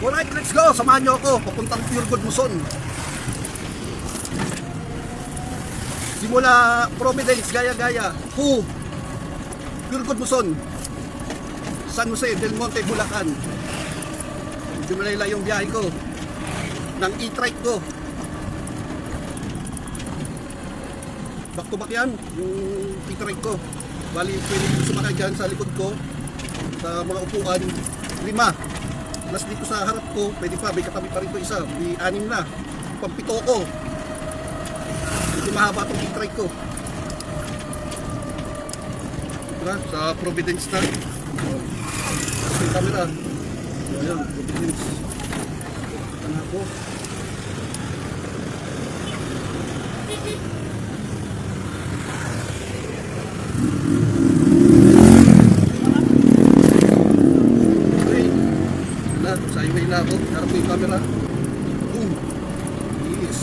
Alright, let's go. Samahan nyo ako. Papuntang Pure Gold Luzon. Simula Providence, Gaya-Gaya, Pure Gold Luzon, San Jose del Monte, Bulacan. Medyo malala yung biyahe ko ng e-trike ko. Back to back yan, yung e-trike ko. Bali, pwede sumakay dyan sa likod ko, sa mga upuan, 5. Plus dito sa harap ko, pwede pa, may katabi pa rin ko isa, may 6 na. Pampito ko. Medyo mahaba itong e-trike ko. Diba? Sa Providence na. Sa yung camera. Ayan, Providence. Ano ako? Sa highway na ako, harap ko yung camera. Boom! Yes!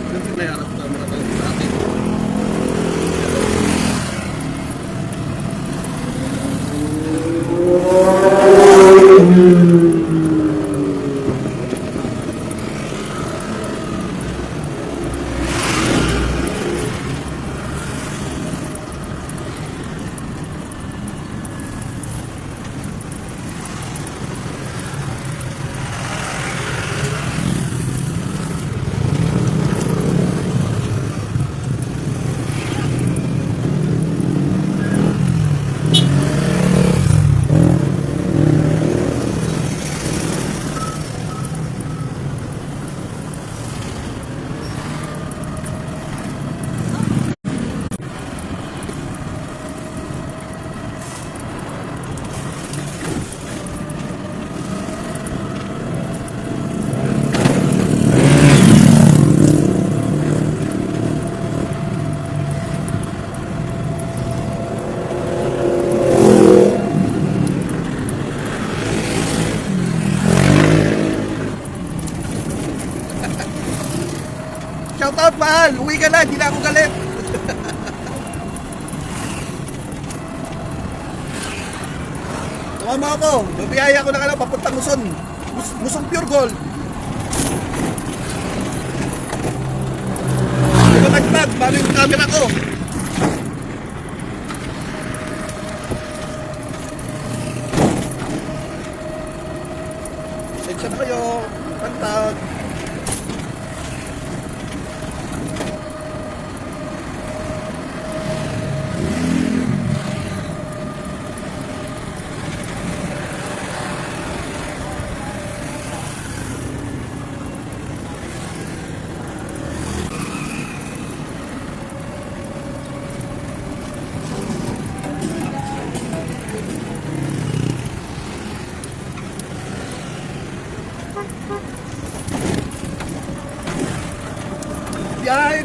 Ganito na yung harap ko camera talaga sa atin. Shout out, mahal! Uwi ka na, hindi na ako galit. Tama ako, mabiyaya ko na ka lang papuntang Luzon. Luzon Pure Gold. Hindi ko nagtag, bago yung camera ko. Sensya na kayo, pantag.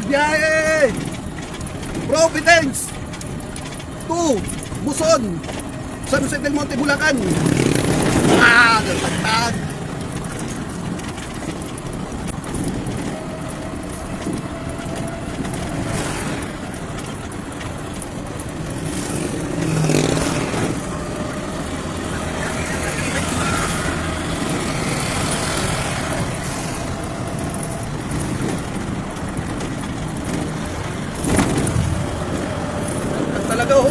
Biyahe! Providence to Luzon, San Jose del Monte, Bulacan. Nagtagtag. Talaga oh.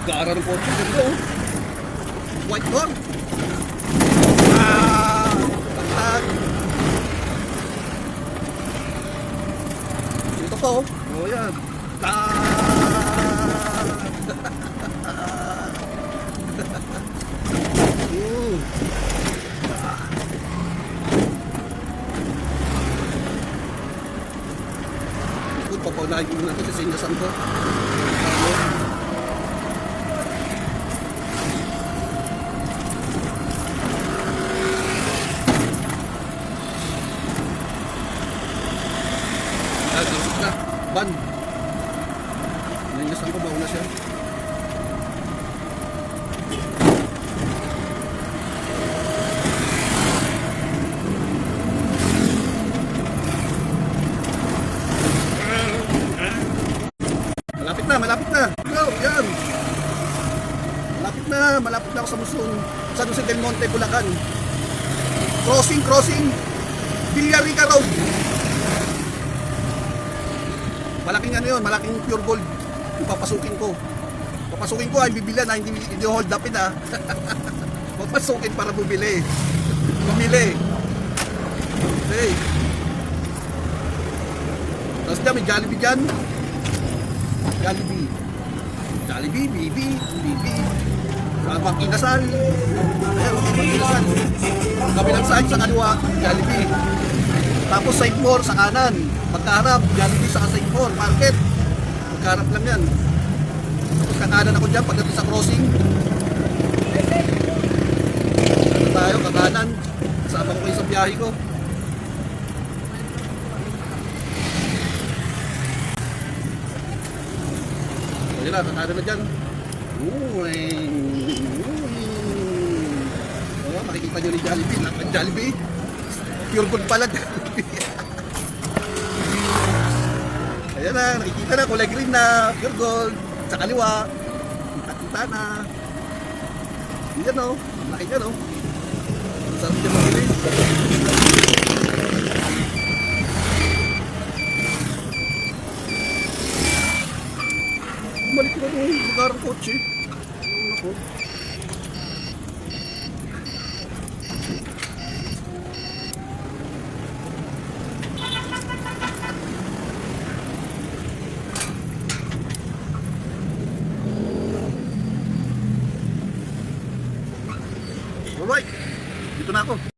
Gara ng kotse dito oh. White door. Tagtag. Dito pa oh. Oh yan. Papaunahin ko natin sa sinyasan ko. Gisip na. Ban. Sinyasan ko, mauna siya. Monte, Bulacan. Crossing. Villarica Road. Malaking ano yun, malaking pure gold. Yung papasukin ko. Ay bibilan na, hindi hold upin ha. Papasukin para bumili. Bumili. Okay. Tapos dyan, may Jollibee dyan. Jollibee, BB. Bang Inasal. Ayan, Bang Inasal. Kabilang side sa kaliwa, Jollibee. Tapos side more sa kanan. Pagkaharap, Jollibee sa side more, market. Pagkaharap lang yan. Tapos kakanan ako dyan, pagdating sa crossing. Ano tayo, kakanan. Kasama ko kayo sa biyahe ko. Ayun na, kakanan na dyan. Oh, makikita nyo ni Jollibee. Ang Jollibee. Pure gold pala Jollibee. Ayan na, nakikita na, kulay green na, pure gold. Sa kaliwa, kita na. Yan o, laki yan o. Sarap dyan mamili. Balik na nung lugar ng kotse. Ako. Alright, dito na ako.